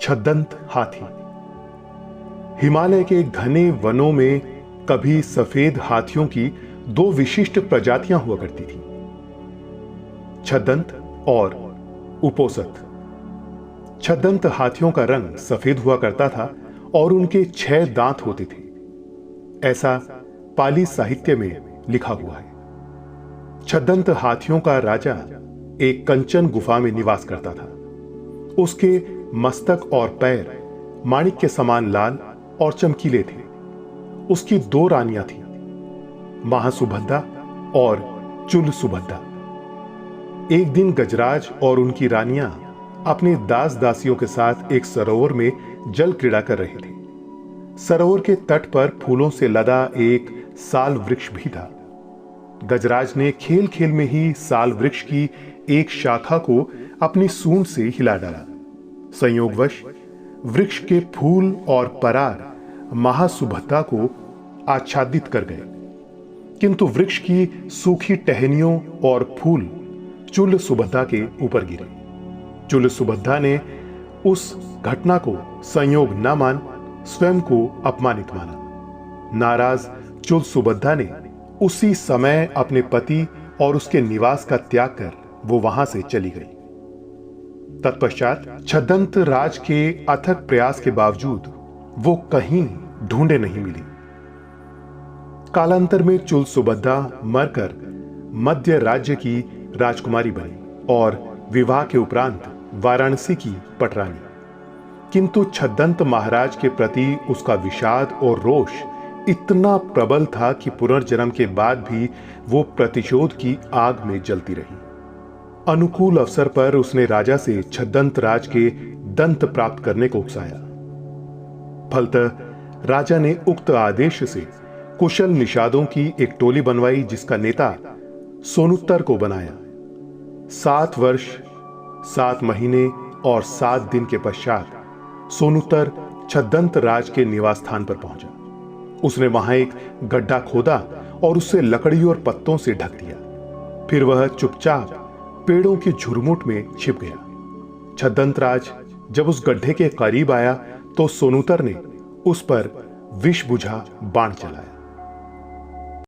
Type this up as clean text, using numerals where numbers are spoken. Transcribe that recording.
छद्दंत हाथी। हिमालय के घने वनों में कभी सफेद हाथियों की दो विशिष्ट प्रजातियां हुआ करती थी, छद्दंत और उपोसत। छद्दंत हाथियों का रंग सफेद हुआ करता था और उनके 6 दांत होते थे, ऐसा पाली साहित्य में लिखा हुआ है। छद्दंत हाथियों का राजा एक कंचन गुफा में निवास करता था। उसके मस्तक और पैर माणिक के समान लाल और चमकीले थे। उसकी 2 रानियां थीं, महासुभद्दा और चुल सुभद्दा। एक दिन गजराज और उनकी रानियां अपने दास दासियों के साथ एक सरोवर में जल क्रीड़ा कर रहे थे। सरोवर के तट पर फूलों से लदा एक साल वृक्ष भी था। गजराज ने खेल खेल में ही साल वृक्ष की एक शाखा को अपनी सूंड से हिला डाला। संयोगवश वृक्ष के फूल और पराग महासुभद्दा को आच्छादित कर गए, किंतु वृक्ष की सूखी टहनियों और फूल चुल सुभद्दा के ऊपर गिरे। चुल सुभद्दा ने उस घटना को संयोग न मान स्वयं को अपमानित माना। नाराज चुल सुभद्दा ने उसी समय अपने पति और उसके निवास का त्याग कर वो वहां से चली गई। तत्पश्चात छद्दंत राज के अथक प्रयास के बावजूद वो कहीं ढूंढे नहीं मिली। कालांतर में चुल सुभद्दा मरकर मध्य राज्य की राजकुमारी बनी और विवाह के उपरांत वाराणसी की पटरानी। किंतु छद्दंत महाराज के प्रति उसका विषाद और रोष इतना प्रबल था कि पुनर्जन्म के बाद भी वो प्रतिशोध की आग में जलती रही। अनुकूल अवसर पर उसने राजा से छद्दंत राज के दंत प्राप्त करने को उकसाया। फलतः राजा ने उक्त आदेश से कुशल निषादों की एक टोली बनवाई, जिसका नेता सोनुत्तर को बनाया। 7 वर्ष 7 महीने और 7 दिन के पश्चात सोनुत्तर छद्दंत राज के निवास स्थान पर पहुंचा। उसने वहां एक गड्ढा खोदा और उससे लकड़ी और पत्तों से ढक दिया। फिर वह चुपचाप पेड़ों की झुरमुट में छिप गया। छद्दंत राज जब उस गड्ढे के करीब आया तो सोनुत्तर ने उस पर विष बुझा बाण चलाया।